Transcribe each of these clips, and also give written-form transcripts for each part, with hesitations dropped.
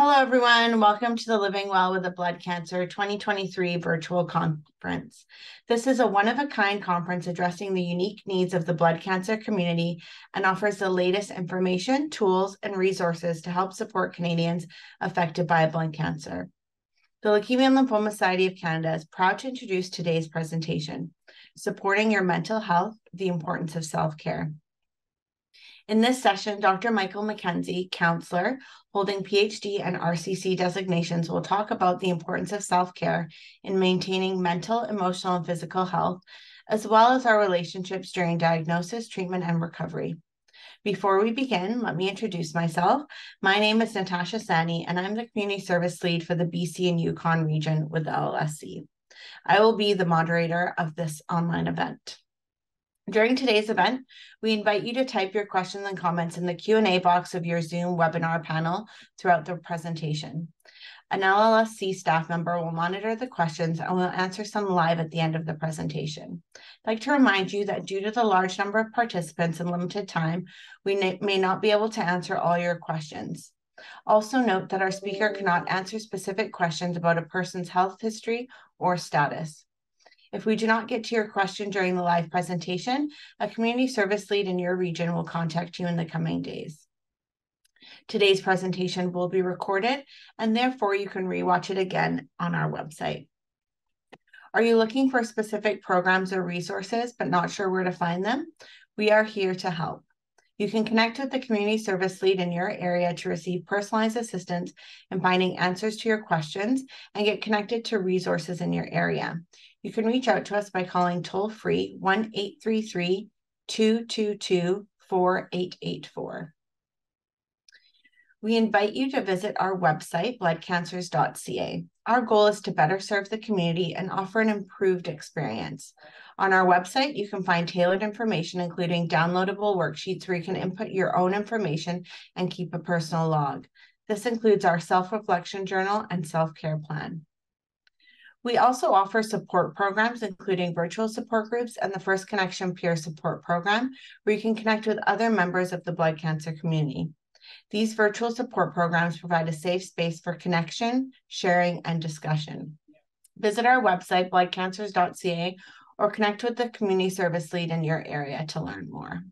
Hello, everyone. Welcome to the Living Well with a Blood Cancer 2023 virtual conference. This is a one-of-a-kind conference addressing the unique needs of the blood cancer community and offers the latest information, tools, and resources to help support Canadians affected by blood cancer. The Leukemia and Lymphoma Society of Canada is proud to introduce today's presentation, Supporting Your Mental Health, the Importance of Self-Care. In this session, Dr. Mackenzie, Counsellor, holding PhD and RCC designations, will talk about the importance of self-care in maintaining mental, emotional, and physical health, as well as our relationships during diagnosis, treatment, and recovery. Before we begin, let me introduce myself. My name is Natasha Sani, and I'm the Community Service Lead for the BC and Yukon region with the LSC. I will be the moderator of this online event. During today's event, we invite you to type your questions and comments in the Q&A box of your Zoom webinar panel throughout the presentation. An LLSC staff member will monitor the questions and will answer some live at the end of the presentation. I'd like to remind you that due to the large number of participants and limited time, we may not be able to answer all your questions. Also note that our speaker cannot answer specific questions about a person's health history or status. If we do not get to your question during the live presentation, a community service lead in your region will contact you in the coming days. Today's presentation will be recorded, and therefore you can rewatch it again on our website. Are you looking for specific programs or resources but not sure where to find them? We are here to help. You can connect with the community service lead in your area to receive personalized assistance in finding answers to your questions and get connected to resources in your area. You can reach out to us by calling toll-free 1-833-222-4884. We invite you to visit our website, bloodcancers.ca. Our goal is to better serve the community and offer an improved experience. On our website, you can find tailored information, including downloadable worksheets where you can input your own information and keep a personal log. This includes our self-reflection journal and self-care plan. We also offer support programs, including virtual support groups and the First Connection Peer Support Program, where you can connect with other members of the blood cancer community. These virtual support programs provide a safe space for connection, sharing, and discussion. Visit our website, bloodcancers.ca, or connect with the community service lead in your area to learn more.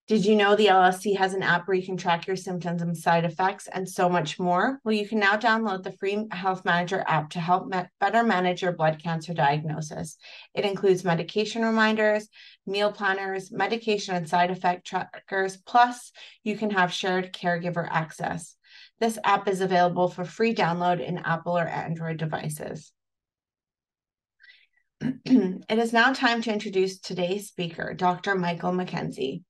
Did you know the LSC has an app where you can track your symptoms and side effects and so much more? Well, you can now download the free Health Manager app to help better manage your blood cancer diagnosis. It includes medication reminders, meal planners, medication and side effect trackers, plus you can have shared caregiver access. This app is available for free download in Apple or Android devices. It is now time to introduce today's speaker, Dr. Mackenzie.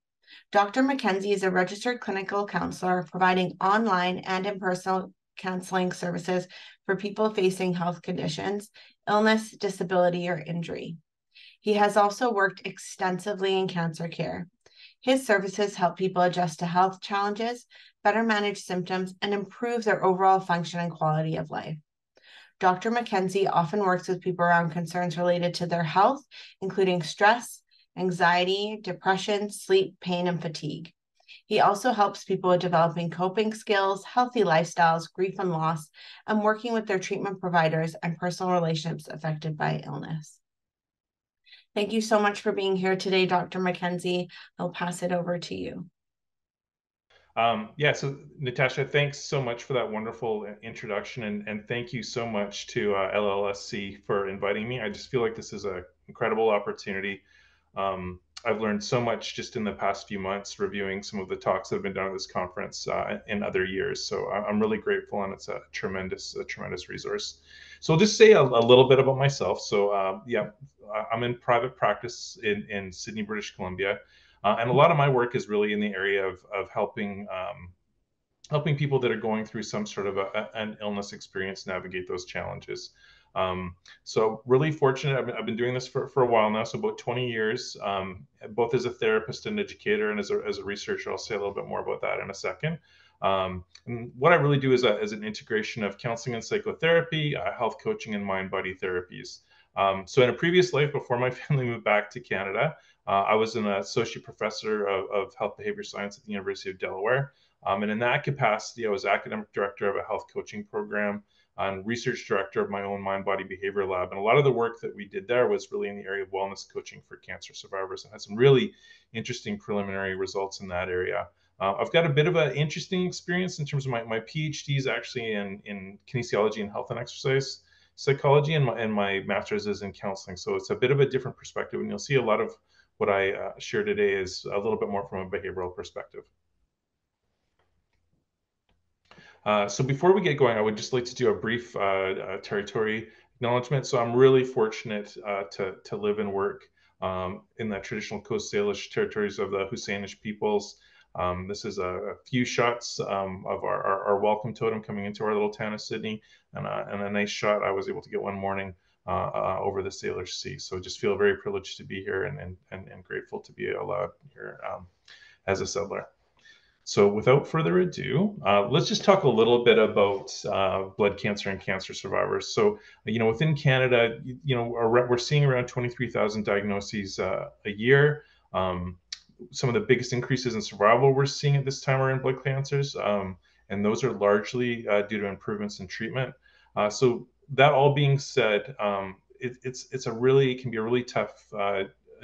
Dr. Mackenzie is a registered clinical counselor providing online and in-person counseling services for people facing health conditions, illness, disability, or injury. He has also worked extensively in cancer care. His services help people adjust to health challenges, better manage symptoms, and improve their overall function and quality of life. Dr. Mackenzie often works with people around concerns related to their health, including stress, anxiety, depression, sleep, pain, and fatigue. He also helps people with developing coping skills, healthy lifestyles, grief and loss, and working with their treatment providers and personal relationships affected by illness. Thank you so much for being here today, Dr. Mackenzie. I'll pass it over to you. So Natasha, thanks so much for that wonderful introduction, and thank you so much to LLSC for inviting me. I just feel like this is an incredible opportunity. I've learned so much just in the past few months reviewing some of the talks that have been done at this conference in other years. So I'm really grateful, and it's a tremendous resource. So I'll just say a little bit about myself. So I'm in private practice in Sydney, British Columbia. And a lot of my work is really in the area of helping people that are going through some sort of an illness experience navigate those challenges. So really fortunate. I've been doing this for a while now, so about 20 years, both as a therapist and educator, and as a researcher. I'll say a little bit more about that in a second. And what I really do is an integration of counseling and psychotherapy, health coaching, and mind-body therapies. So in a previous life, before my family moved back to Canada, I was an associate professor of health behavior science at the University of Delaware. And in that capacity, I was academic director of a health coaching program and research director of my own mind body behavior lab. And a lot of the work that we did there was really in the area of wellness coaching for cancer survivors, and had some really interesting preliminary results in that area. I've got a bit of an interesting experience in terms of my PhD is actually in kinesiology and health and exercise psychology, and my master's is in counseling. So it's a bit of a different perspective, and you'll see a lot of what I share today is a little bit more from a behavioral perspective. So before we get going, I would just like to do a brief territory acknowledgement. So I'm really fortunate to live and work in the traditional Coast Salish territories of the Husainish peoples. This is a few shots of our welcome totem coming into our little town of Sydney, and a nice shot I was able to get one morning over the Salish Sea. So just feel very privileged to be here and grateful to be allowed here as a settler. So without further ado, let's just talk a little bit about blood cancer and cancer survivors. So, within Canada, we're seeing around 23,000 diagnoses a year. Some of the biggest increases in survival we're seeing at this time are in blood cancers, and those are largely due to improvements in treatment. So that all being said, it can be a really tough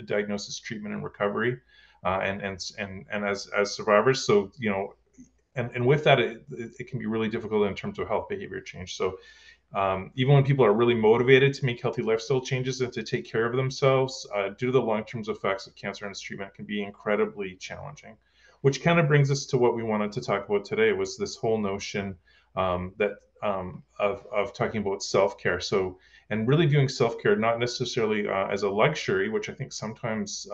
diagnosis, treatment, and recovery. And as survivors, so and with that, it can be really difficult in terms of health behavior change. So even when people are really motivated to make healthy lifestyle changes and to take care of themselves, due to the long-term effects of cancer and its treatment, can be incredibly challenging. Which kind of brings us to what we wanted to talk about today, was this whole notion of talking about self-care. So, and really viewing self-care not necessarily as a luxury, which I think sometimes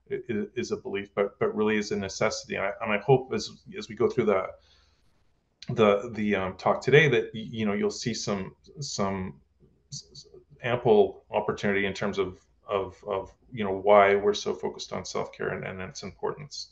is a belief, but really is a necessity. And I hope as we go through the talk today that you'll see some ample opportunity in terms of why we're so focused on self-care and its importance.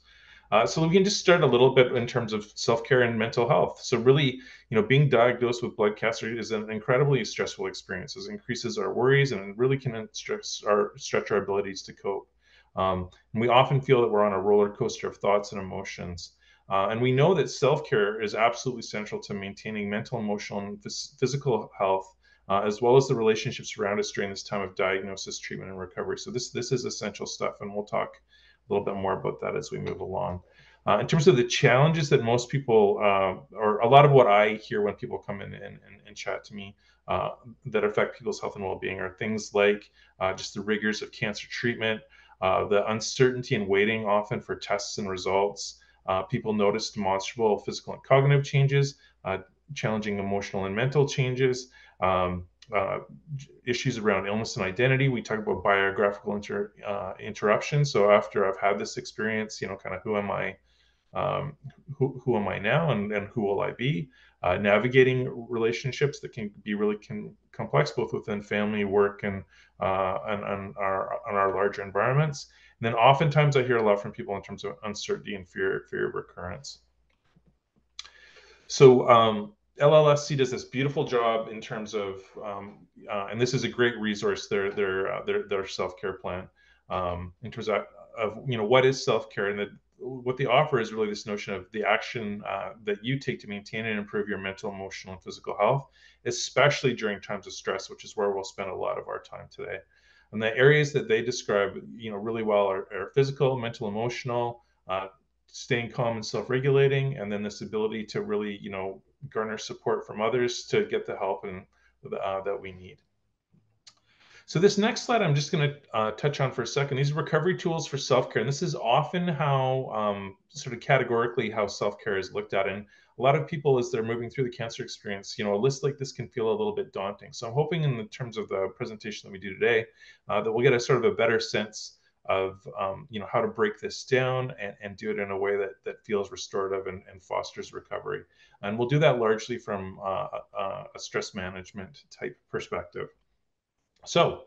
So we can just start a little bit in terms of self-care and mental health. So really, being diagnosed with blood cancer is an incredibly stressful experience. It increases our worries and really can stretch our abilities to cope. And we often feel that we're on a roller coaster of thoughts and emotions. And we know that self-care is absolutely central to maintaining mental, emotional, and physical health, as well as the relationships around us during this time of diagnosis, treatment, and recovery. So this is essential stuff, and we'll talk a little bit more about that as we move along. In terms of the challenges that most people, or a lot of what I hear when people come in and chat to me that affect people's health and well-being, are things like just the rigors of cancer treatment, the uncertainty and waiting often for tests and results. People notice demonstrable physical and cognitive changes, challenging emotional and mental changes, issues around illness and identity. We talk about biographical interruptions. So after I've had this experience, kind of who am I? Who am I now, and who will I be? Navigating relationships that can be really complex, both within family, work, and our larger environments. And then oftentimes I hear a lot from people in terms of uncertainty and fear of recurrence. So LLSC does this beautiful job in terms of, and this is a great resource, their self-care plan, in terms of what is self-care, and what they offer is really this notion of the action that you take to maintain and improve your mental, emotional, and physical health, especially during times of stress, which is where we'll spend a lot of our time today. And the areas that they describe, really well are physical, mental, emotional, staying calm and self-regulating, and then this ability to really, garner support from others to get the help that we need. So this next slide, I'm just going to touch on for a second. These are recovery tools for self-care, and this is often how, sort of categorically, how self-care is looked at. And a lot of people, as they're moving through the cancer experience, a list like this can feel a little bit daunting. So I'm hoping in the terms of the presentation that we do today, that we'll get a sort of a better sense of, how to break this down and do it in a way that feels restorative and fosters recovery. And we'll do that largely from a stress management type perspective. So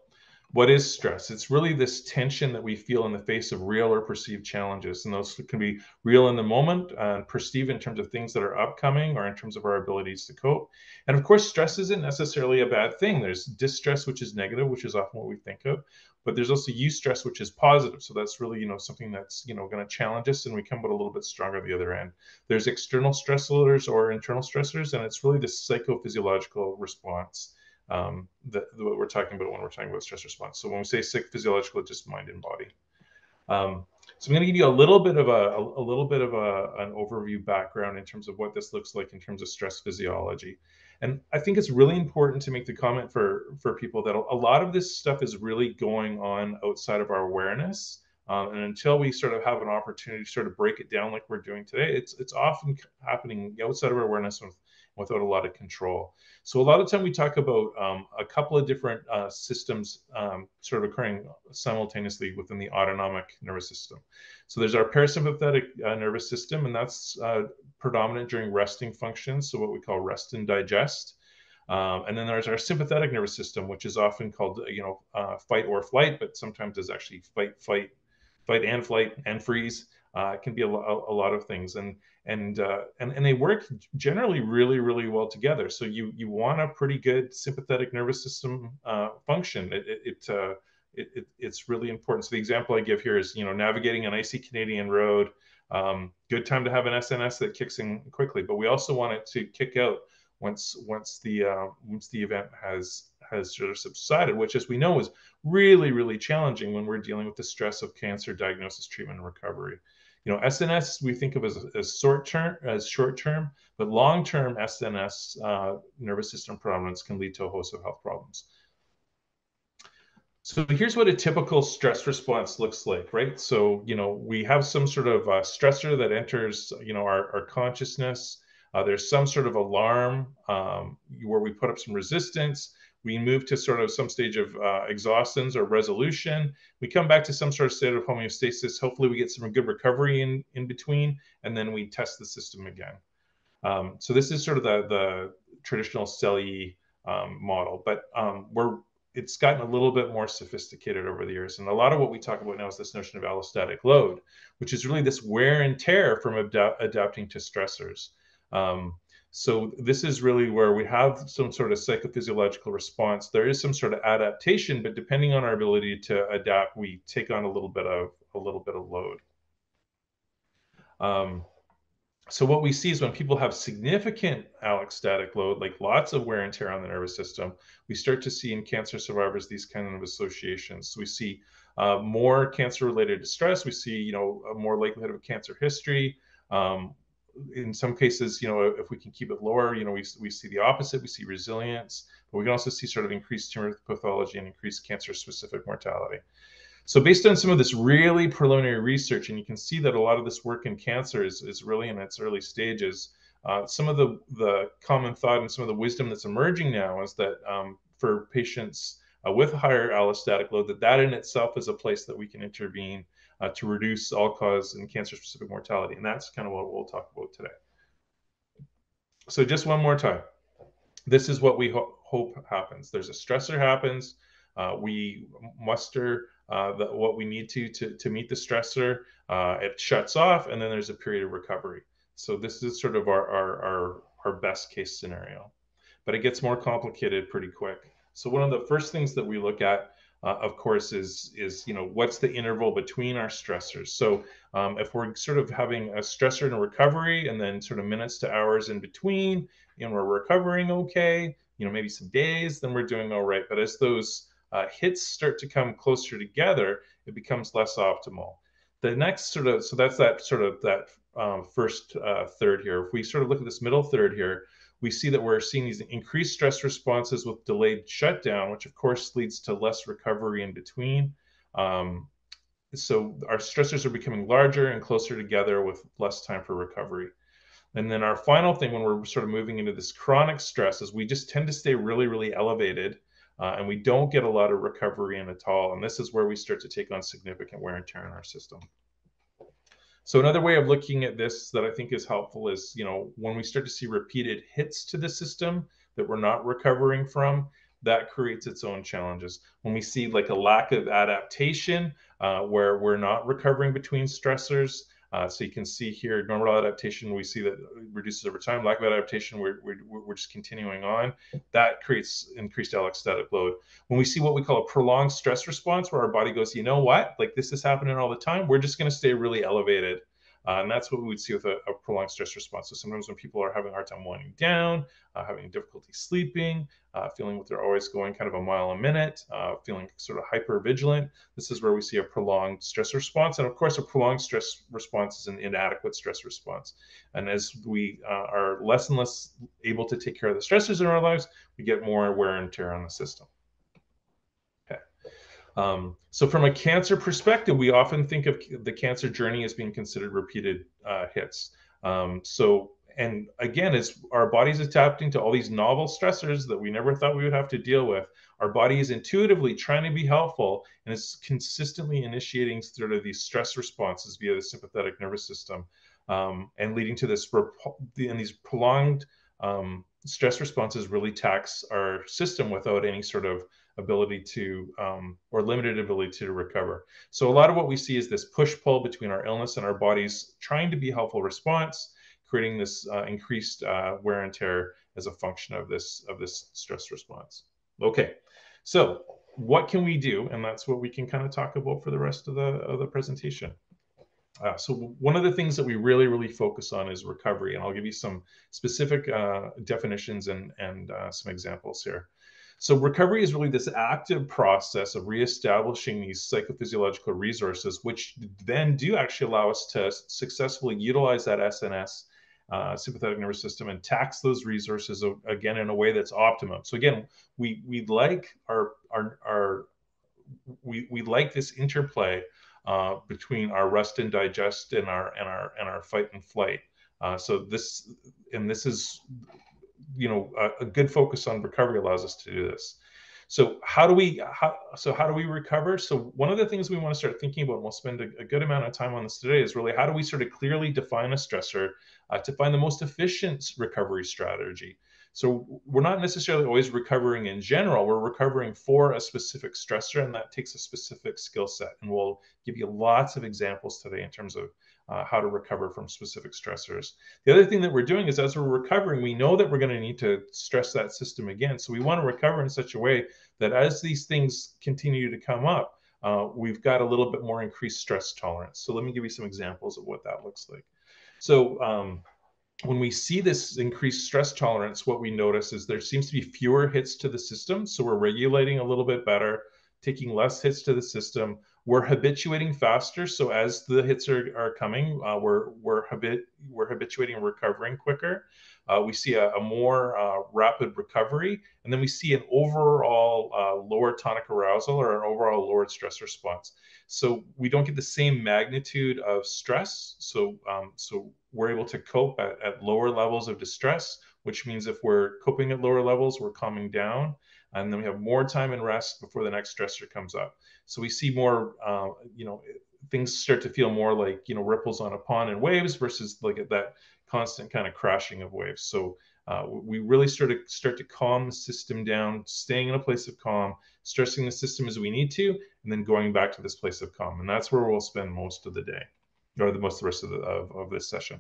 What is stress? It's really this tension that we feel in the face of real or perceived challenges. And those can be real in the moment, perceived in terms of things that are upcoming or in terms of our abilities to cope. And of course, stress isn't necessarily a bad thing. There's distress, which is negative, which is often what we think of. But there's also eustress, which is positive. So that's really, something that's, going to challenge us and we come out a little bit stronger at the other end. There's external stressors or internal stressors, and it's really this psychophysiological response what we're talking about when we're talking about stress response. So when we say physiological, it's just mind and body. So I'm going to give you a little bit of an overview background in terms of what this looks like in terms of stress physiology. And I think it's really important to make the comment for people that a lot of this stuff is really going on outside of our awareness. And until we sort of have an opportunity to sort of break it down like we're doing today, it's often happening outside of our awareness without a lot of control. So a lot of time we talk about a couple of different systems sort of occurring simultaneously within the autonomic nervous system. So there's our parasympathetic nervous system, and that's predominant during resting functions, so what we call rest and digest. And then there's our sympathetic nervous system, which is often called, fight or flight, but sometimes is actually fight, flight, and freeze. It can be a lot of things, and they work generally really, really well together. So you want a pretty good sympathetic nervous system function. It's really important. So the example I give here is, navigating an icy Canadian road. Good time to have an SNS that kicks in quickly, but we also want it to kick out once the event has sort of subsided, which, as we know, is really, really challenging when we're dealing with the stress of cancer diagnosis, treatment, and recovery. SNS we think of as short term, but long term SNS nervous system predominance can lead to a host of health problems. So here's what a typical stress response looks like, right? So, we have some sort of stressor that enters, our consciousness. There's some sort of alarm where we put up some resistance. We move to sort of some stage of exhaustions or resolution. We come back to some sort of state of homeostasis. Hopefully we get some good recovery in between, and then we test the system again. So this is sort of the traditional CELI model, but it's gotten a little bit more sophisticated over the years. And a lot of what we talk about now is this notion of allostatic load, which is really this wear and tear from adapting to stressors. So this is really where we have some sort of psychophysiological response. There is some sort of adaptation, but depending on our ability to adapt, we take on a little bit of load. So what we see is when people have significant allostatic load, like lots of wear and tear on the nervous system, we start to see in cancer survivors these kind of associations. So we see more cancer-related distress. We see, a more likelihood of a cancer history. In some cases, if we can keep it lower, we see the opposite. We see resilience, but we can also see sort of increased tumor pathology and increased cancer-specific mortality. So based on some of this really preliminary research, and you can see that a lot of this work in cancer is really in its early stages, some of the common thought and some of the wisdom that's emerging now is that for patients with higher allostatic load, that in itself is a place that we can intervene to reduce all-cause and cancer-specific mortality. And that's kind of what we'll talk about today. So just one more time. This is what we hope happens. There's a stressor happens. We muster what we need to meet the stressor. It shuts off, and then there's a period of recovery. So this is sort of our best case scenario. But it gets more complicated pretty quick. So one of the first things that we look at, of course, is what's the interval between our stressors. So if we're sort of having a stressor and a recovery, and then sort of minutes to hours in between, and we're recovering okay, maybe some days, then we're doing all right. But as those hits start to come closer together, it becomes less optimal. The next so that's that first third here. If we sort of look at this middle third here, we see that we're seeing these increased stress responses with delayed shutdown, which of course leads to less recovery in between. So our stressors are becoming larger and closer together with less time for recovery. And then our final thing when we're sort of moving into this chronic stress is we just tend to stay really, really elevated, and we don't get a lot of recovery in at all. And this is where we start to take on significant wear and tear in our system. So another way of looking at this that I think is helpful is, when we start to see repeated hits to the system that we're not recovering from, that creates its own challenges. When we see like a lack of adaptation, where we're not recovering between stressors, so you can see here, normal adaptation, we see that reduces over time. Lack of adaptation, we're just continuing on. That creates increased allostatic load. When we see what we call a prolonged stress response, where our body goes, you know what, like this is happening all the time, we're just going to stay really elevated. And that's what we would see with a prolonged stress response. So sometimes when people are having a hard time winding down, having difficulty sleeping, feeling like they're always going kind of a mile a minute, feeling sort of hyper vigilant, this is where we see a prolonged stress response. And of course, a prolonged stress response is an inadequate stress response. And as we are less and less able to take care of the stressors in our lives, we get more wear and tear on the system. Okay. So from a cancer perspective, we often think of the cancer journey as being considered repeated hits. And again, as our body's adapting to all these novel stressors that we never thought we would have to deal with, our body is intuitively trying to be helpful, and it's consistently initiating sort of these stress responses via the sympathetic nervous system, and leading to this, and these prolonged stress responses really tax our system without any sort of ability to, or limited ability to recover. So a lot of what we see is this push-pull between our illness and our body's trying to be helpful response, creating this increased wear and tear as a function of this stress response. Okay, so what can we do? And that's what we can kind of talk about for the rest of the presentation. So one of the things that we really focus on is recovery, and I'll give you some specific definitions and some examples here. So recovery is really this active process of reestablishing these psychophysiological resources, which then do actually allow us to successfully utilize that SNS, sympathetic nervous system, and tax those resources again in a way that's optimum. So again, we like we like this interplay between our rest and digest and our fight and flight. So this is, you know, a good focus on recovery allows us to do this. So how do we recover? So one of the things we want to start thinking about, and we'll spend a good amount of time on this today, is really how do we sort of clearly define a stressor to find the most efficient recovery strategy. So we're not necessarily always recovering in general. We're recovering for a specific stressor, and that takes a specific skill set. And we'll give you lots of examples today in terms of how to recover from specific stressors. The other thing that we're doing is, as we're recovering, we know that we're going to need to stress that system again. So we want to recover in such a way that as these things continue to come up, we've got a little bit more increased stress tolerance. So let me give you some examples of what that looks like. So when we see this increased stress tolerance, what we notice is there seems to be fewer hits to the system. So we're regulating a little bit better, taking less hits to the system. We're habituating faster. So as the hits are coming, we're habituating and recovering quicker. We see a more rapid recovery, and then we see an overall lower tonic arousal, or an overall lowered stress response. So we don't get the same magnitude of stress. So we're able to cope at lower levels of distress, which means if we're coping at lower levels, we're calming down, and then we have more time and rest before the next stressor comes up. So we see more, things start to feel more like, ripples on a pond and waves versus like that constant kind of crashing of waves. So we really start to calm the system down, staying in a place of calm, stressing the system as we need to, and then going back to this place of calm. And that's where we'll spend most of the day, or the rest of this session.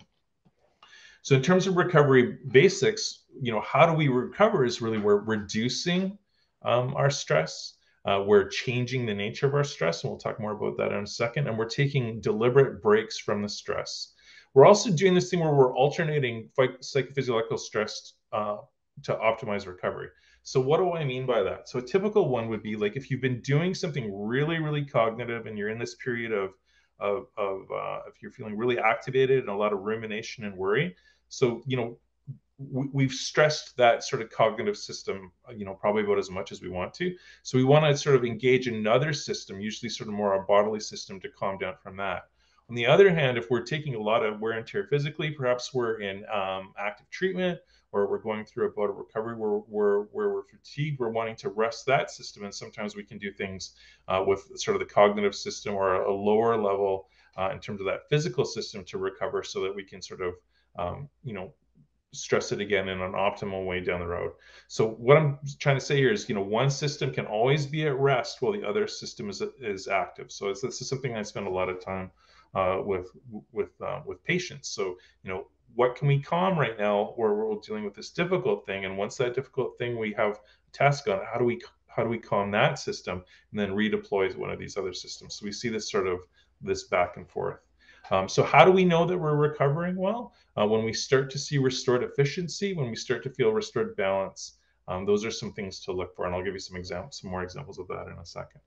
So in terms of recovery basics, how do we recover is really we're reducing our stress. We're changing the nature of our stress, and we'll talk more about that in a second. And we're taking deliberate breaks from the stress. We're also doing this thing where we're alternating psychophysiological stress to optimize recovery. So what do I mean by that? So a typical one would be like if you've been doing something really cognitive, and you're in this period of if you're feeling really activated and a lot of rumination and worry. So, we've stressed that sort of cognitive system, probably about as much as we want to. So we want to sort of engage another system, usually sort of more a bodily system, to calm down from that. On the other hand, if we're taking a lot of wear and tear physically, perhaps we're in active treatment, or we're going through a bout of recovery where we're fatigued, we're wanting to rest that system. And sometimes we can do things with sort of the cognitive system, or a lower level in terms of that physical system, to recover, so that we can sort of, stress it again in an optimal way down the road. So what I'm trying to say here is, one system can always be at rest while the other system is active. So this is something I spend a lot of time with patients. So what can we calm right now where we're dealing with this difficult thing, and once that difficult thing we have a task on, how do we calm that system and then redeploy one of these other systems? So we see this back and forth. So how do we know that we're recovering well? When we start to see restored efficiency, when we start to feel restored balance, those are some things to look for, and I'll give you some more examples of that in a second.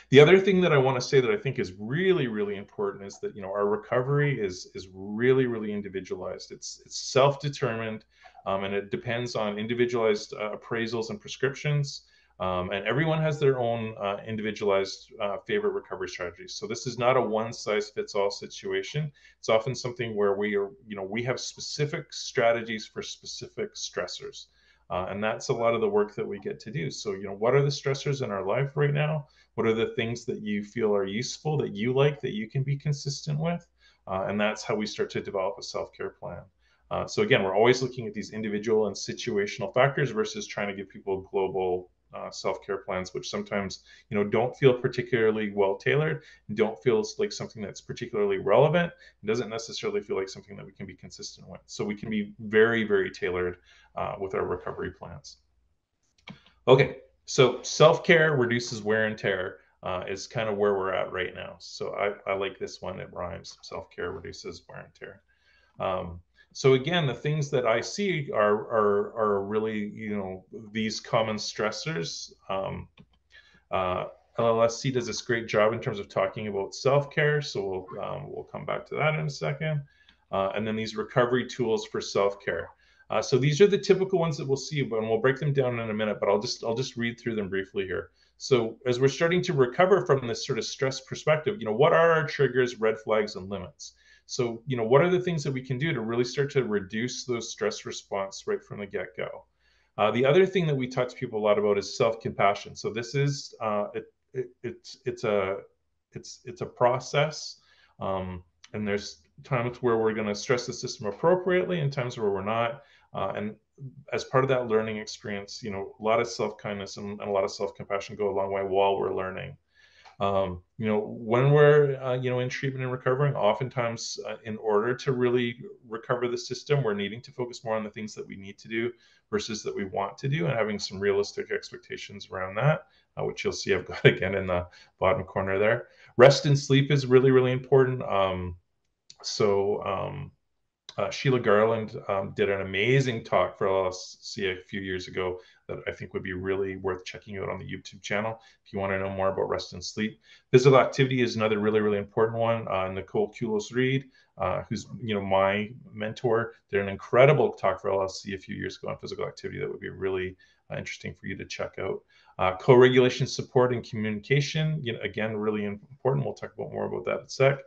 The other thing that I want to say that I think is really, really important is that our recovery is really, really individualized. It's self-determined, and it depends on individualized appraisals and prescriptions. And everyone has their own individualized favorite recovery strategies. So this is not a one-size-fits-all situation. It's often something where we have specific strategies for specific stressors. And that's a lot of the work that we get to do. So, what are the stressors in our life right now? What are the things that you feel are useful, that you like, that you can be consistent with? And that's how we start to develop a self-care plan. So again, we're always looking at these individual and situational factors versus trying to give people global self-care plans, which sometimes don't feel particularly well tailored, and don't feel like something that's particularly relevant, and doesn't necessarily feel like something that we can be consistent with. So we can be very, very tailored with our recovery plans. Okay, so self-care reduces wear and tear is kind of where we're at right now. So I like this one. It rhymes. Self-care reduces wear and tear. So again, the things that I see are really, these common stressors. LLSC does this great job in terms of talking about self-care. So we'll come back to that in a second. And then these recovery tools for self-care. So these are the typical ones that we'll see, and we'll break them down in a minute, but I'll just read through them briefly here. So as we're starting to recover from this sort of stress perspective, what are our triggers, red flags, and limits? So, what are the things that we can do to really start to reduce those stress response right from the get-go? The other thing that we talk to people a lot about is self-compassion. So this is it's a process, and there's times where we're going to stress the system appropriately and times where we're not. And as part of that learning experience, a lot of self-kindness and a lot of self-compassion go a long way while we're learning. When we're, in treatment and recovering, oftentimes in order to really recover the system, we're needing to focus more on the things that we need to do versus that we want to do, and having some realistic expectations around that, which you'll see I've got again in the bottom corner there. Rest and sleep is really, really important. Sheila Garland did an amazing talk for LLSC a few years ago that I think would be really worth checking out on the YouTube channel if you want to know more about rest and sleep. Physical activity is another really, really important one. Nicole Kulos-Reed, who's my mentor, did an incredible talk for LLSC a few years ago on physical activity that would be really interesting for you to check out. Co-regulation support and communication, again, really important. We'll talk about more about that in a sec.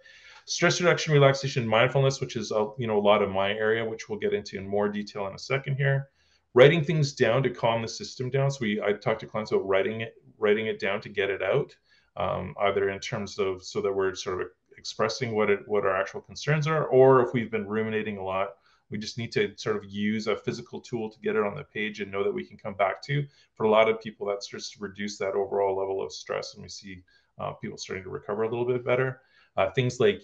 Stress reduction, relaxation, mindfulness, which is a lot of my area, which we'll get into in more detail in a second here. Writing things down to calm the system down. So I talk to clients about writing it down to get it out, either in terms of so that we're sort of expressing what our actual concerns are, or if we've been ruminating a lot, we just need to sort of use a physical tool to get it on the page and know that we can come back to. For a lot of people, that starts to reduce that overall level of stress, and we see people starting to recover a little bit better. Things like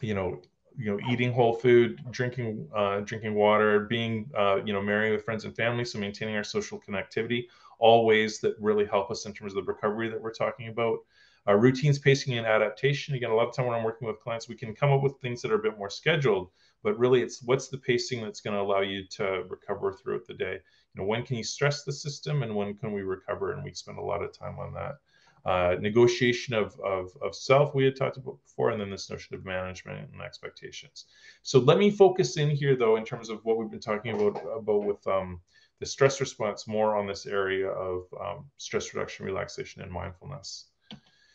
eating whole food, drinking water, being marrying with friends and family, so maintaining our social connectivity, all ways that really help us in terms of the recovery that we're talking about. Routines, pacing, and adaptation. Again, a lot of time when I'm working with clients, we can come up with things that are a bit more scheduled, but really it's what's the pacing that's going to allow you to recover throughout the day. When can you stress the system and when can we recover? And we spend a lot of time on that. Negotiation of self we had talked about before, and then this notion of management and expectations. So let me focus in here though in terms of what we've been talking about with the stress response, more on this area of stress reduction, relaxation, and mindfulness.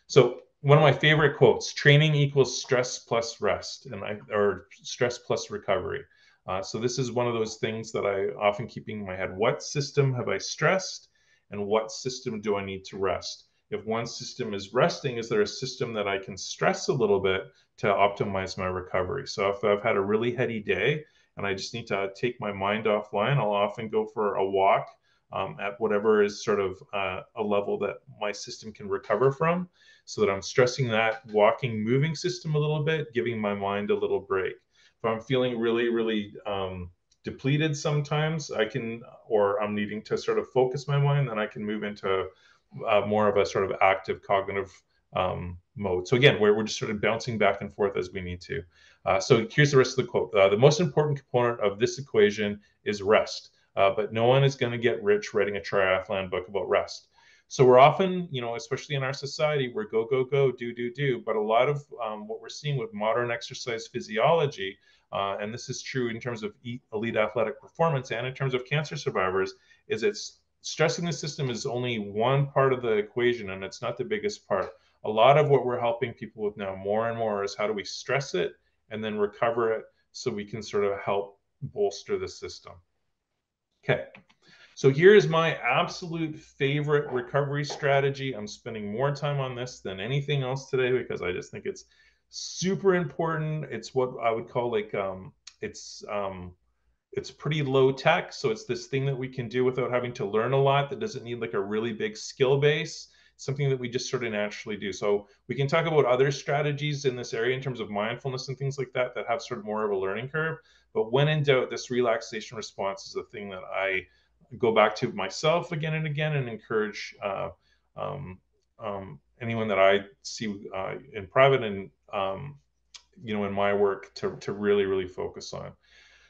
So one of my favorite quotes: training equals stress plus rest, or stress plus recovery. So this is one of those things that I often keep in my head. What system have I stressed and what system do I need to rest? If one system is resting, is there a system that I can stress a little bit to optimize my recovery? So if I've had a really heady day and I just need to take my mind offline, I'll often go for a walk at whatever is sort of a level that my system can recover from, so that I'm stressing that walking, moving system a little bit, giving my mind a little break. If I'm feeling really, really depleted sometimes, or I'm needing to sort of focus my mind, then I can move into more of a sort of active cognitive mode. So again, we're just sort of bouncing back and forth as we need to. So here's the rest of the quote. The most important component of this equation is rest, but no one is going to get rich writing a triathlon book about rest. So we're often, especially in our society, we're go, go, go, do. But a lot of what we're seeing with modern exercise physiology, and this is true in terms of elite athletic performance and in terms of cancer survivors, is it's stressing the system is only one part of the equation, and it's not the biggest part. A lot of what we're helping people with now more and more is how do we stress it and then recover it so we can sort of help bolster the system. Okay. So here is my absolute favorite recovery strategy. I'm spending more time on this than anything else today because I just think it's super important. It's what I would call like it's pretty low tech. So it's this thing that we can do without having to learn a lot, that doesn't need like a really big skill base, something that we just sort of naturally do. So we can talk about other strategies in this area in terms of mindfulness and things like that have sort of more of a learning curve. But when in doubt, this relaxation response is a thing that I go back to myself again and again, and encourage anyone that I see in private and in my work to really, really focus on.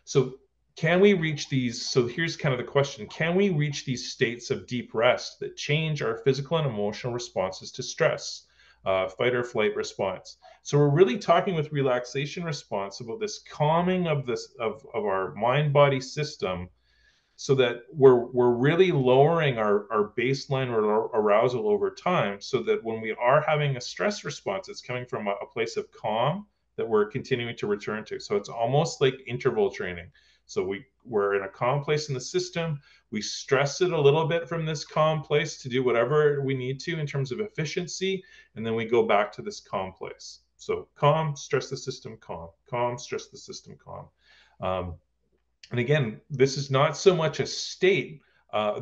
So can we reach these? So here's kind of the question: can we reach these states of deep rest that change our physical and emotional responses to stress, fight or flight response? So we're really talking with relaxation response about this calming of our mind body system, so that we're really lowering our baseline arousal over time, so that when we are having a stress response, it's coming from a place of calm that we're continuing to return to. So it's almost like interval training. So we're in a calm place in the system. We stress it a little bit from this calm place to do whatever we need to in terms of efficiency, and then we go back to this calm place. So calm, stress the system, calm, stress the system, calm. And again, this is not so much a state.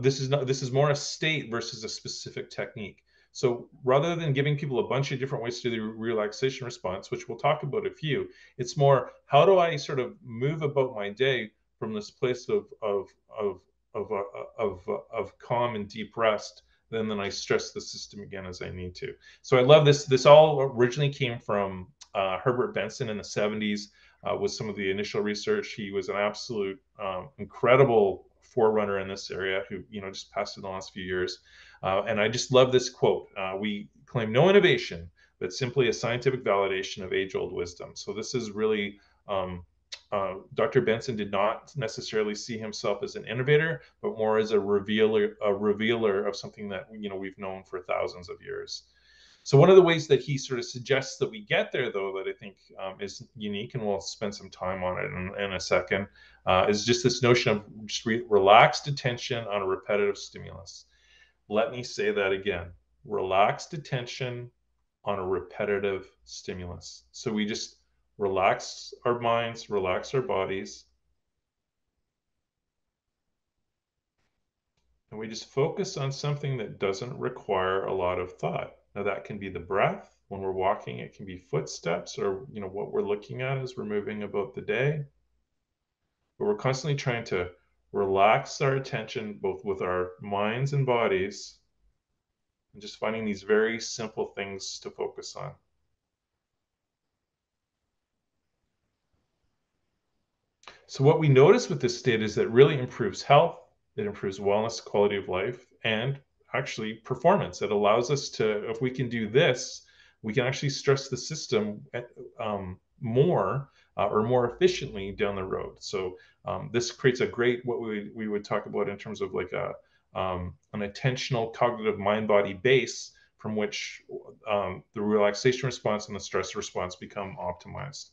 This is more a state versus a specific technique. So rather than giving people a bunch of different ways to do the relaxation response, which we'll talk about a few, it's more, how do I sort of move about my day from this place of calm and deep rest, then I stress the system again as I need to. So I love this. This all originally came from Herbert Benson in the 70s. With some of the initial research. He was an absolute incredible forerunner in this area, who just passed in the last few years. And I just love this quote: "We claim no innovation, but simply a scientific validation of age-old wisdom." So this is really Dr. Benson did not necessarily see himself as an innovator, but more as a revealer of something that we've known for thousands of years. So one of the ways that he sort of suggests that we get there, though, that I think is unique, and we'll spend some time on it in a second, is just this notion of just relaxed attention on a repetitive stimulus. Let me say that again: relaxed attention on a repetitive stimulus. So we just relax our minds, relax our bodies, and we just focus on something that doesn't require a lot of thought. Now that can be the breath. When we're walking, it can be footsteps, or what we're looking at as we're moving about the day. But we're constantly trying to relax our attention, both with our minds and bodies, and just finding these very simple things to focus on. So what we notice with this state is that it really improves health, it improves wellness, quality of life, and actually performance. It allows us to, if we can do this, we can actually stress the system more or more efficiently down the road. So this creates a great, what we would talk about in terms of like an attentional cognitive mind-body base from which the relaxation response and the stress response become optimized.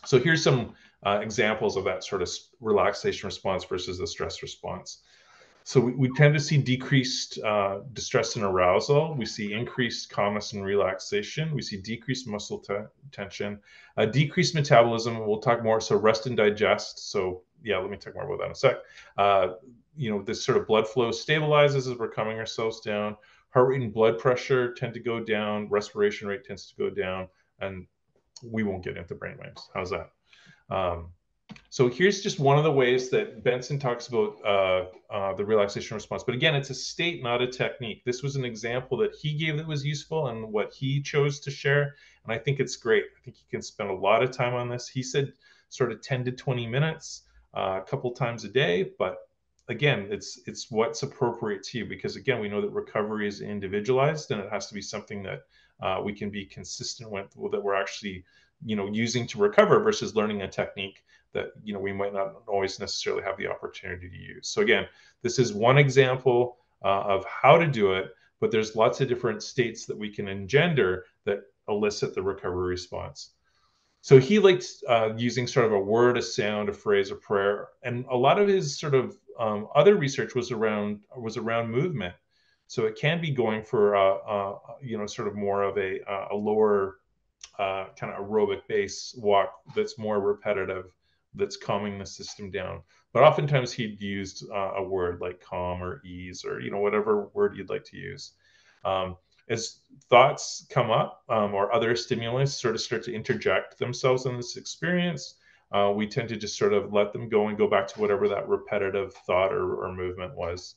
So here's some examples of that sort of relaxation response versus the stress response. So we tend to see decreased distress and arousal. We see increased calmness and relaxation. We see decreased muscle tension, decreased metabolism. We'll talk more. So rest and digest. So yeah, let me talk more about that in a sec. This sort of blood flow stabilizes as we're calming ourselves down. Heart rate and blood pressure tend to go down. Respiration rate tends to go down, and we won't get into brainwaves. How's that? So here's just one of the ways that Benson talks about the relaxation response. But again, it's a state, not a technique. This was an example that he gave that was useful and what he chose to share. And I think it's great. I think you can spend a lot of time on this. He said sort of 10 to 20 minutes a couple times a day. But again, it's what's appropriate to you, because again, we know that recovery is individualized and it has to be something that we can be consistent with, that we're actually using to recover versus learning a technique that we might not always necessarily have the opportunity to use. So again, this is one example of how to do it, but there's lots of different states that we can engender that elicit the recovery response. So he liked using sort of a word, a sound, a phrase, a prayer, and a lot of his sort of other research was around movement. So it can be going for sort of more of a lower kind of aerobic base walk that's more repetitive, that's calming the system down. But oftentimes he'd used a word like calm or ease, or whatever word you'd like to use. As thoughts come up or other stimulus sort of start to interject themselves in this experience, we tend to just sort of let them go and go back to whatever that repetitive thought or movement was.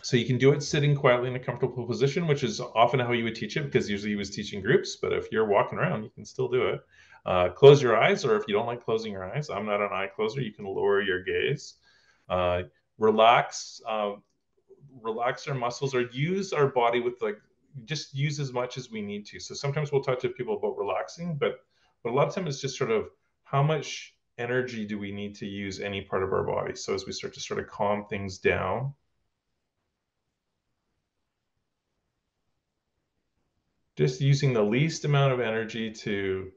So you can do it sitting quietly in a comfortable position, which is often how you would teach it, because usually he was teaching groups. But if you're walking around, you can still do it. Close your eyes, or if you don't like closing your eyes, I'm not an eye closer, you can lower your gaze. Relax our muscles, or use our body with just use as much as we need to. So sometimes we'll talk to people about relaxing, but a lot of times it's just sort of how much energy do we need to use any part of our body. So as we start to sort of calm things down, just using the least amount of energy to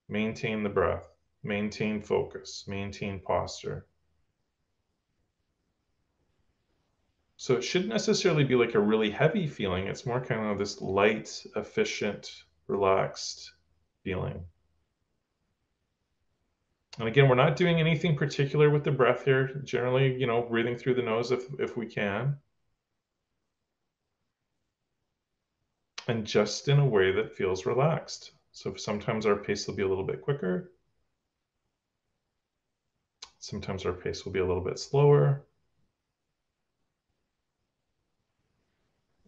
maintain the breath, maintain focus, maintain posture. So it shouldn't necessarily be like a really heavy feeling. It's more kind of this light, efficient, relaxed feeling. And again, we're not doing anything particular with the breath here. Generally, breathing through the nose if we can. And just in a way that feels relaxed. So sometimes our pace will be a little bit quicker. Sometimes our pace will be a little bit slower.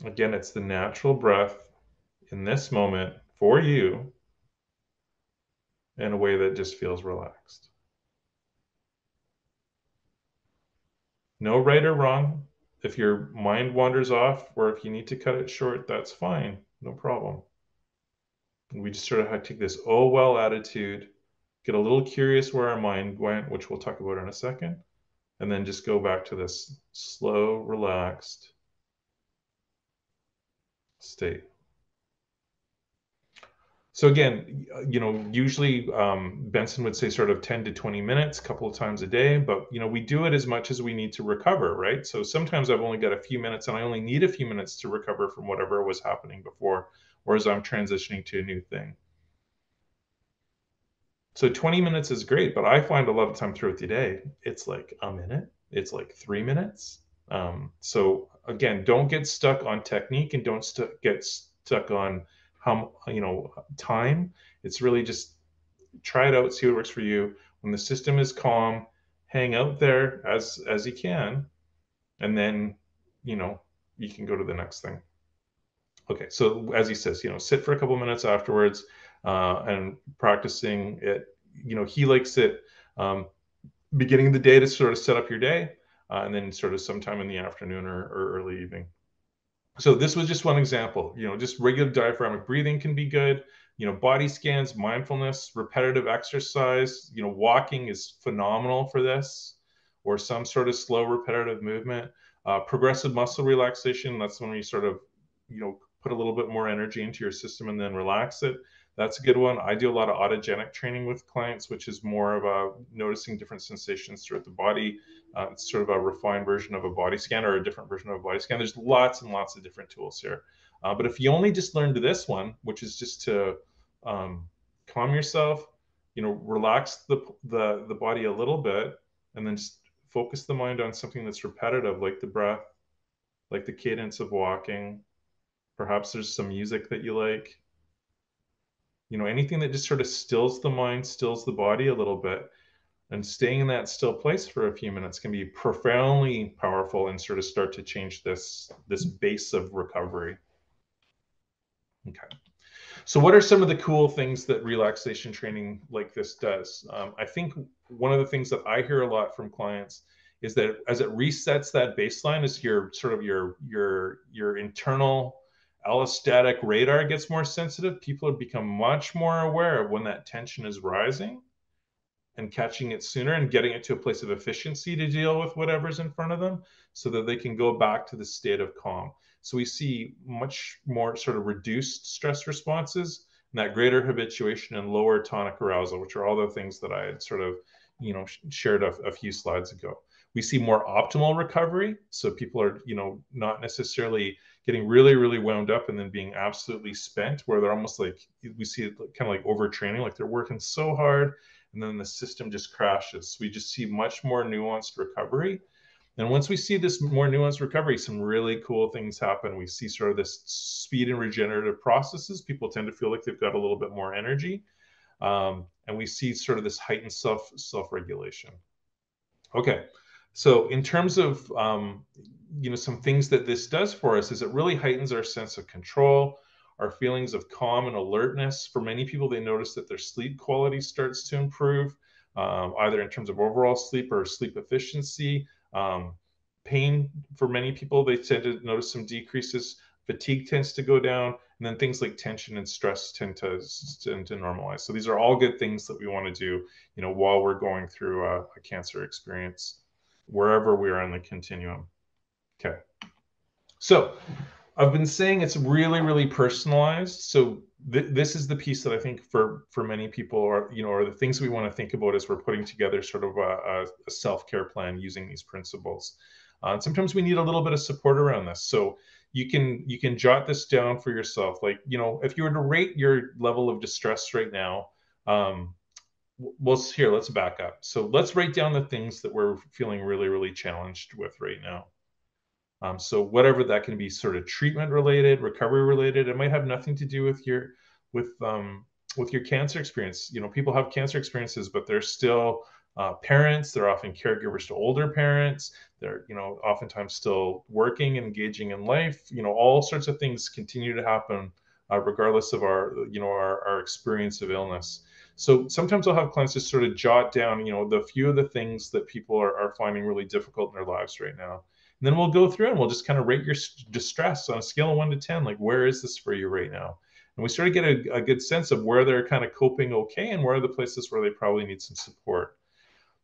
Again, it's the natural breath in this moment for you in a way that just feels relaxed. No right or wrong. If your mind wanders off, or if you need to cut it short, that's fine. No problem. We just sort of have to take this oh well attitude, get a little curious where our mind went, which we'll talk about in a second, and then just go back to this slow, relaxed state. So again, usually Benson would say sort of 10 to 20 minutes, a couple of times a day, but we do it as much as we need to recover, right? So sometimes I've only got a few minutes and I only need a few minutes to recover from whatever was happening before, or as I'm transitioning to a new thing. So 20 minutes is great, but I find a lot of time throughout the day, it's like a minute, it's like 3 minutes. So again, don't get stuck on technique, and don't get stuck on how time. It's really just try it out, see what works for you. When the system is calm, hang out there as you can, and then you can go to the next thing. Okay, so as he says, sit for a couple minutes afterwards and practicing it. He likes it beginning of the day to sort of set up your day, and then sort of sometime in the afternoon or early evening. So this was just one example. Just regular diaphragmatic breathing can be good. Body scans, mindfulness, repetitive exercise. Walking is phenomenal for this, or some sort of slow repetitive movement. Progressive muscle relaxation, that's when you sort of put a little bit more energy into your system and then relax it. That's a good one. I do a lot of autogenic training with clients, which is more of a noticing different sensations throughout the body. It's sort of a refined version of a body scan, or a different version of a body scan. There's lots and lots of different tools here. But if you only just learned this one, which is just to calm yourself, relax the body a little bit, and then just focus the mind on something that's repetitive, like the breath, like the cadence of walking. Perhaps there's some music that you like. Anything that just sort of stills the mind, stills the body a little bit, and staying in that still place for a few minutes can be profoundly powerful and sort of start to change this base of recovery. Okay. So what are some of the cool things that relaxation training like this does? I think one of the things that I hear a lot from clients is that as it resets that baseline, as your sort of your internal allostatic radar gets more sensitive, people have become much more aware of when that tension is rising and catching it sooner and getting it to a place of efficiency to deal with whatever's in front of them, so that they can go back to the state of calm. So we see much more sort of reduced stress responses, and that greater habituation and lower tonic arousal, which are all the things that I had sort of shared a few slides ago. We see more optimal recovery. So people are not necessarily getting really, really wound up and then being absolutely spent, where they're almost like, we see it kind of like overtraining, like they're working so hard and then the system just crashes. We just see much more nuanced recovery. And once we see this more nuanced recovery, some really cool things happen. We see sort of this speed and regenerative processes. People tend to feel like they've got a little bit more energy. And we see sort of this heightened self-regulation. Okay, so in terms of some things that this does for us is it really heightens our sense of control, our feelings of calm and alertness. For many people, they notice that their sleep quality starts to improve, either in terms of overall sleep or sleep efficiency. Pain, for many people, they tend to notice some decreases. Fatigue tends to go down, and then things like tension and stress tend to normalize. So these are all good things that we want to do, while we're going through a cancer experience, wherever we are on the continuum. Okay. So I've been saying it's really, really personalized. So this is the piece that I think for many people are the things we want to think about as we're putting together sort of a self-care plan using these principles. Sometimes we need a little bit of support around this. So you can jot this down for yourself. Like, if you were to rate your level of distress right now, let's back up. So let's write down the things that we're feeling really, really challenged with right now. So whatever that can be, sort of treatment related, recovery related. It might have nothing to do with your cancer experience. People have cancer experiences, but they're still parents. They're often caregivers to older parents. They're oftentimes still working, engaging in life. All sorts of things continue to happen regardless of our experience of illness. So sometimes I'll have clients just sort of jot down the few of the things that people are finding really difficult in their lives right now. And then we'll go through and we'll just kind of rate your distress on a scale of 1 to 10. Like, where is this for you right now? And we sort of get a good sense of where they're kind of coping okay and where are the places where they probably need some support.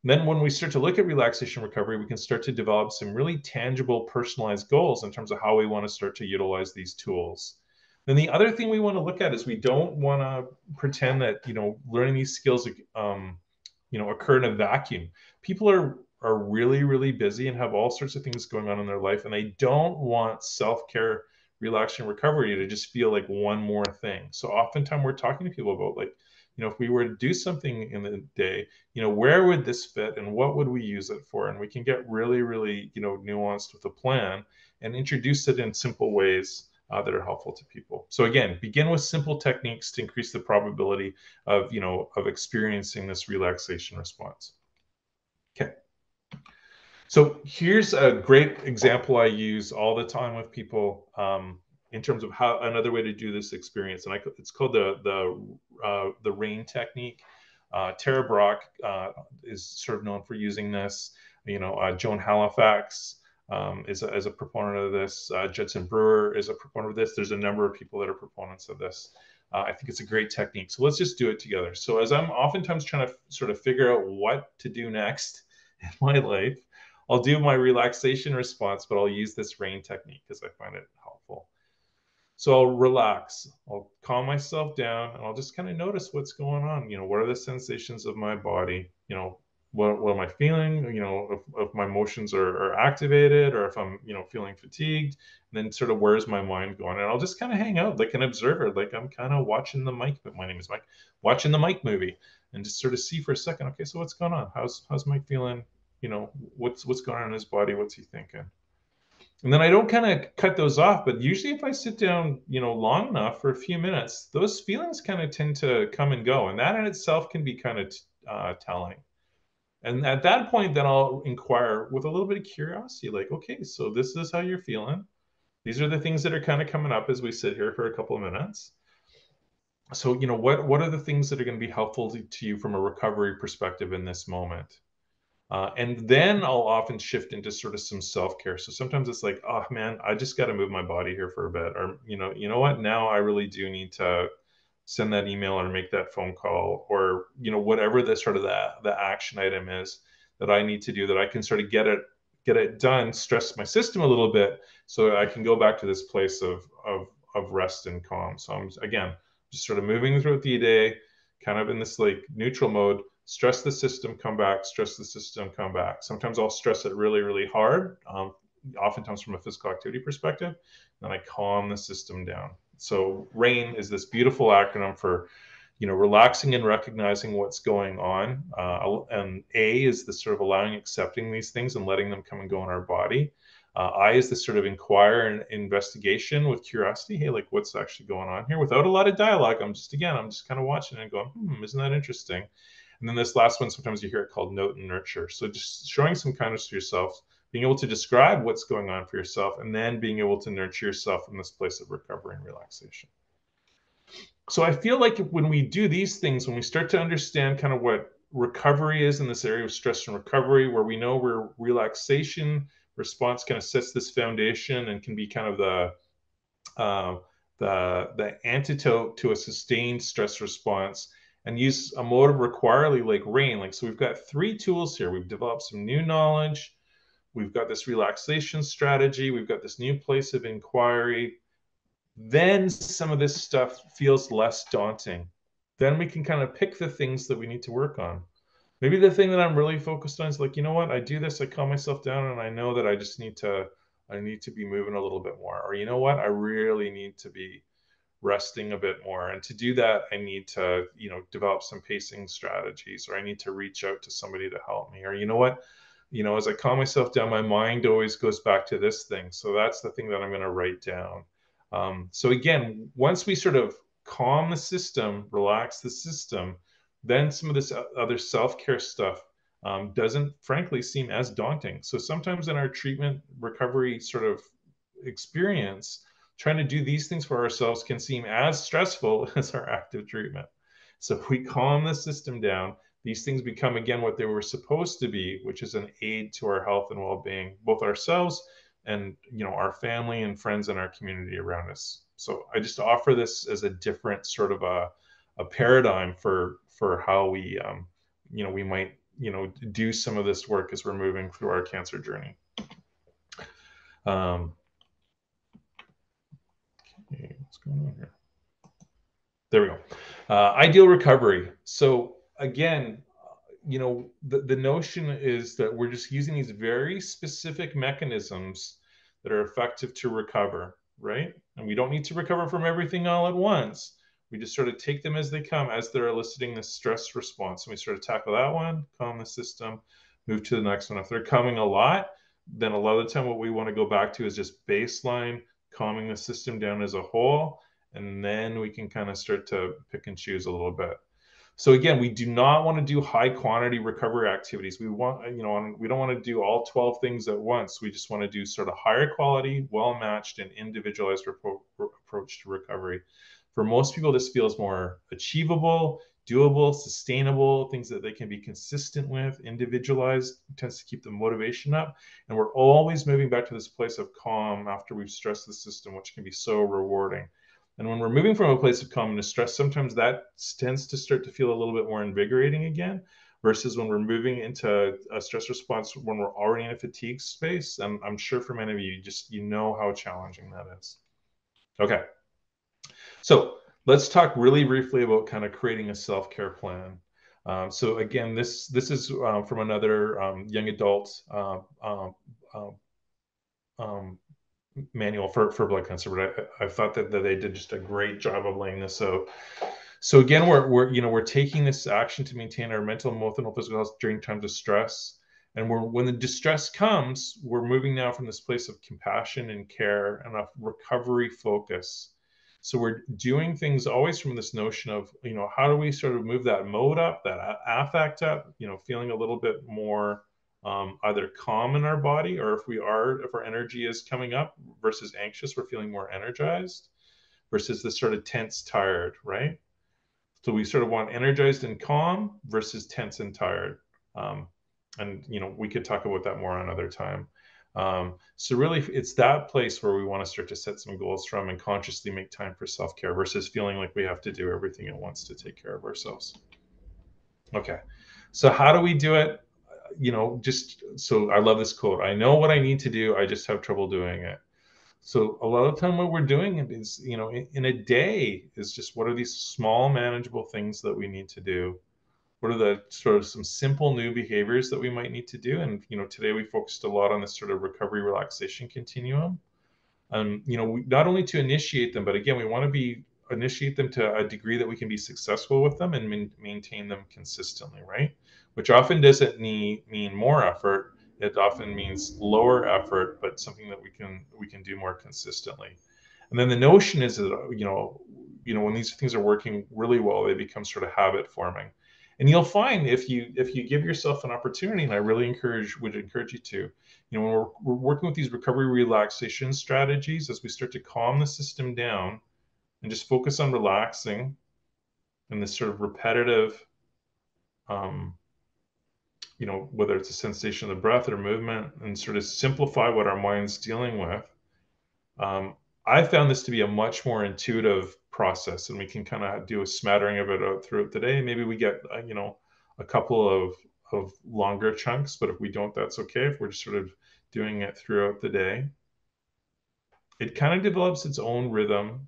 And then when we start to look at relaxation recovery, we can start to develop some really tangible, personalized goals in terms of how we want to start to utilize these tools. Then the other thing we want to look at is we don't want to pretend that learning these skills occur in a vacuum. People are really, really busy and have all sorts of things going on in their life, and they don't want self-care, relaxation, recovery to just feel like one more thing. So oftentimes we're talking to people about, like, if we were to do something in the day, where would this fit and what would we use it for? And we can get really, really, nuanced with a plan and introduce it in simple ways that are helpful to people. So again, begin with simple techniques to increase the probability of experiencing this relaxation response. Okay. So here's a great example I use all the time with people in terms of how another way to do this experience, and it's called the RAIN technique. Tara Brock is sort of known for using this. Joan Halifax is a proponent of this. Judson Brewer is a proponent of this. There's a number of people that are proponents of this. I think it's a great technique. So let's just do it together. So as I'm oftentimes trying to sort of figure out what to do next in my life, I'll do my relaxation response, but I'll use this RAIN technique because I find it helpful. So I'll relax, I'll calm myself down, and I'll just kind of notice what's going on. What are the sensations of my body? What am I feeling? If my emotions are activated, or if I'm, feeling fatigued, and then sort of where's my mind going? And I'll just kind of hang out like an observer, like I'm kind of watching the Mike, but my name is Mike, watching the Mike movie, and just sort of see for a second, okay, so what's going on? How's Mike feeling? What's going on in his body? What's he thinking? And then I don't kind of cut those off, but usually if I sit down, long enough for a few minutes, those feelings kind of tend to come and go. And that in itself can be kind of telling. And at that point, then I'll inquire with a little bit of curiosity, like, okay, so this is how you're feeling. These are the things that are kind of coming up as we sit here for a couple of minutes. So, what are the things that are going to be helpful to you from a recovery perspective in this moment? And then I'll often shift into sort of some self-care. So sometimes it's like, oh man, I just got to move my body here for a bit. Or, you know what? Now I really do need to send that email or make that phone call, or, whatever the sort of the action item is that I need to do, that I can sort of get it done, stress my system a little bit so I can go back to this place of rest and calm. So I'm, again, just sort of moving throughout the day, kind of in this like neutral mode. Stress the system, come back, stress the system, come back. Sometimes I'll stress it really, really hard, oftentimes from a physical activity perspective. Then I calm the system down. So RAIN is this beautiful acronym for, relaxing and recognizing what's going on. And A is the sort of allowing, accepting these things and letting them come and go in our body. I is the sort of inquire and investigation with curiosity. Hey, like what's actually going on here? Without a lot of dialogue, I'm just kind of watching and going, isn't that interesting? And then this last one, sometimes you hear it called note and nurture. So just showing some kindness to yourself, being able to describe what's going on for yourself, and then being able to nurture yourself in this place of recovery and relaxation. So I feel like when we do these things, when we start to understand kind of what recovery is in this area of stress and recovery, where we know where relaxation response kind of sets this foundation and can be kind of the antidote to a sustained stress response, and use a mode of requirely like RAIN. Like, so we've got three tools here. We've developed some new knowledge. We've got this relaxation strategy. We've got this new place of inquiry. Then some of this stuff feels less daunting. Then we can kind of pick the things that we need to work on. Maybe the thing that I'm really focused on is like, you know what, I do this, I calm myself down, and I know that I need to be moving a little bit more. Or you know what, I really need to be resting a bit more. And to do that, I need to, develop some pacing strategies, or I need to reach out to somebody to help me. Or you know what, as I calm myself down, my mind always goes back to this thing. So that's the thing that I'm going to write down. So again, once we sort of calm the system, relax the system, then some of this other self-care stuff doesn't frankly seem as daunting. So sometimes in our treatment recovery sort of experience, trying to do these things for ourselves can seem as stressful as our active treatment. So if we calm the system down, these things become again what they were supposed to be, which is an aid to our health and well-being, both ourselves and our family and friends and our community around us. So I just offer this as a different sort of a paradigm for how we we might do some of this work as we're moving through our cancer journey. Okay, what's going on here? There we go. Ideal recovery. So again, the notion is that we're just using these very specific mechanisms that are effective to recover, right? And we don't need to recover from everything all at once. We just sort of take them as they come, as they're eliciting this stress response. And we sort of tackle that one, calm the system, move to the next one. If they're coming a lot, then a lot of the time what we want to go back to is just baseline, calming the system down as a whole. And then we can kind of start to pick and choose a little bit. So again, we do not want to do high quantity recovery activities. We want, we don't want to do all 12 things at once. We just want to do sort of higher quality, well-matched and individualized approach to recovery. For most people, this feels more achievable, doable, sustainable, things that they can be consistent with, individualized, tends to keep the motivation up. And we're always moving back to this place of calm after we've stressed the system, which can be so rewarding. And when we're moving from a place of calm to stress, sometimes that tends to start to feel a little bit more invigorating again, versus when we're moving into a stress response when we're already in a fatigue space. And I'm sure for many of you, just how challenging that is. Okay. So let's talk really briefly about kind of creating a self-care plan. So again, this is from another young adult um, manual for blood cancer, but I thought that they did just a great job of laying this out. So again, we're taking this action to maintain our mental, emotional, physical health during times of stress. And when the distress comes, we're moving now from this place of compassion and care and a recovery focus. So we're doing things always from this notion of, how do we sort of move that mode up, that affect up, feeling a little bit more either calm in our body, or if our energy is coming up versus anxious, we're feeling more energized versus this sort of tense, tired, right? So we sort of want energized and calm versus tense and tired. And we could talk about that more another time. So really, it's that place where we want to start to set some goals from and consciously make time for self-care versus feeling like we have to do everything at once to take care of ourselves. Okay, so how do we do it? Just so I love this quote. I know what I need to do. I just have trouble doing it. So a lot of time what we're doing is, in a day is just what are these small manageable things that we need to do? What are the sort of some simple new behaviors that we might need to do? And, today we focused a lot on this sort of recovery relaxation continuum. Not only to initiate them, but again, we want to initiate them to a degree that we can be successful with them and maintain them consistently, right? Which often doesn't mean more effort. It often means lower effort, but something that we can do more consistently. And then the notion is that when these things are working really well, they become sort of habit forming. And you'll find if you give yourself an opportunity, and I really would encourage you to, when we're working with these recovery relaxation strategies, as we start to calm the system down and just focus on relaxing and this sort of repetitive, um, whether it's a sensation of the breath or movement, and sort of simplify what our mind's dealing with. I found this to be a much more intuitive process, and we can kind of do a smattering of it out throughout the day. Maybe we get, a couple of longer chunks, but if we don't, that's okay. If we're just sort of doing it throughout the day, it kind of develops its own rhythm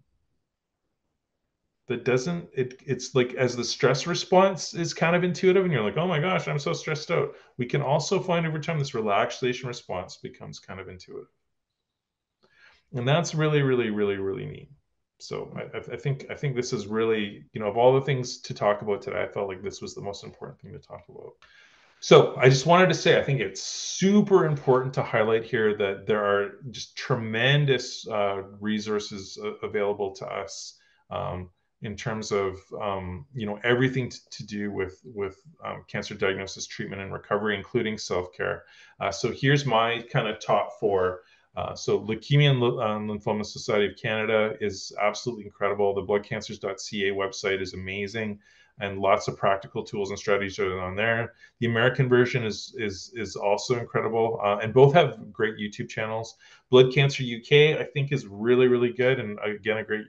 that doesn't it's like, as the stress response is kind of intuitive and you're like, oh my gosh, I'm so stressed out, we can also find over time this relaxation response becomes kind of intuitive, and that's really, really, really, really neat. So I think this is really, of all the things to talk about today, I felt like this was the most important thing to talk about. So I just wanted to say, I think it's super important to highlight here that there are just tremendous resources available to us, in terms of everything to do with cancer diagnosis, treatment, and recovery, including self-care. So here's my kind of top four. So Leukemia and Lymphoma Society of Canada is absolutely incredible. The bloodcancers.ca website is amazing, and lots of practical tools and strategies are on there. The American version is also incredible, and both have great YouTube channels. Blood Cancer UK, I think, is really, really good, and again, a great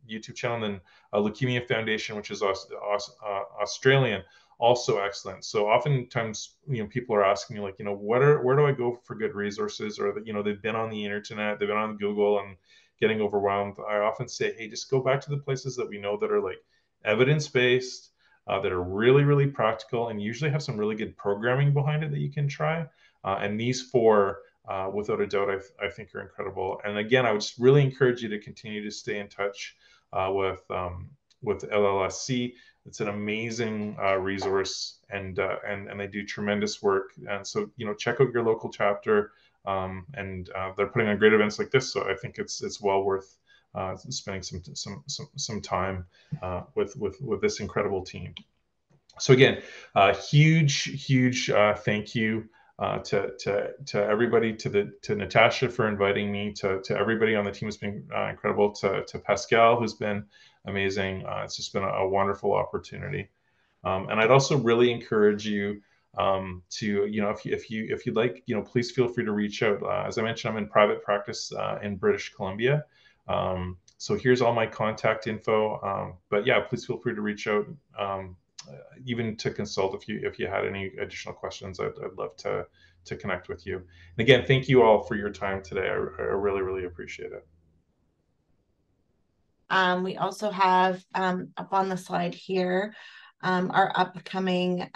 YouTube channel. And then Leukemia Foundation, which is Australian, also excellent. So oftentimes, people are asking me, like, where do I go for good resources? Or that, they've been on the internet, they've been on Google and getting overwhelmed. I often say, hey, just go back to the places that we know that are like evidence-based, that are really, really practical, and usually have some really good programming behind it that you can try. And these four, without a doubt, I think are incredible. And again, I would just really encourage you to continue to stay in touch with LLSC. It's an amazing resource, and they do tremendous work. And so, check out your local chapter, and they're putting on great events like this. So I think it's well worth spending some time with this incredible team. So again, huge thank you to everybody, to Natasha for inviting me, to everybody on the team has been incredible, to Pascal, who's been amazing. It's just been a wonderful opportunity, and I'd also really encourage you to, if you'd like, please feel free to reach out. As I mentioned, I'm in private practice in British Columbia. So here's all my contact info. But yeah, please feel free to reach out. Even to consult if you had any additional questions. I'd love to connect with you. And again, thank you all for your time today. I really, really appreciate it. We also have up on the slide here our upcoming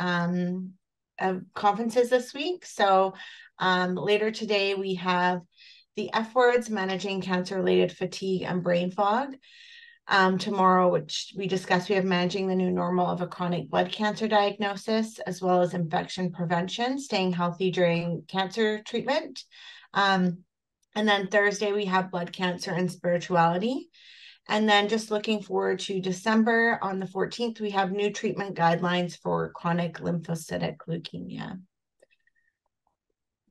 conferences this week. So later today, we have the F words, managing cancer-related fatigue and brain fog. Tomorrow, which we discussed, we have managing the new normal of a chronic blood cancer diagnosis, as well as infection prevention, staying healthy during cancer treatment. And then Thursday, we have blood cancer and spirituality. And then just looking forward to December, on the 14th, we have new treatment guidelines for chronic lymphocytic leukemia.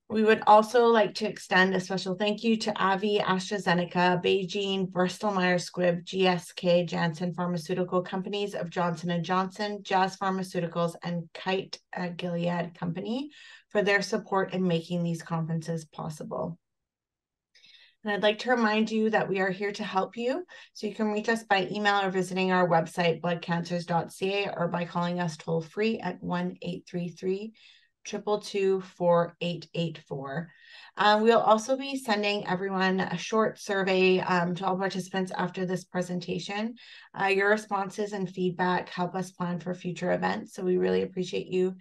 We would also like to extend a special thank you to AbbVie, AstraZeneca, BeiGene, Bristol Myers Squibb, GSK, Janssen Pharmaceutical Companies of Johnson & Johnson, Jazz Pharmaceuticals, and Kite Gilead Company for their support in making these conferences possible. And I'd like to remind you that we are here to help you. So you can reach us by email or visiting our website, bloodcancers.ca, or by calling us toll free at 1-833-222-4884. We'll also be sending everyone a short survey to all participants after this presentation. Your responses and feedback help us plan for future events. So we really appreciate you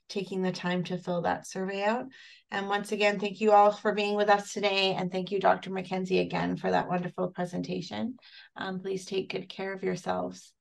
taking the time to fill that survey out. And once again, thank you all for being with us today. And thank you, Dr. Mackenzie, again, for that wonderful presentation. Please take good care of yourselves.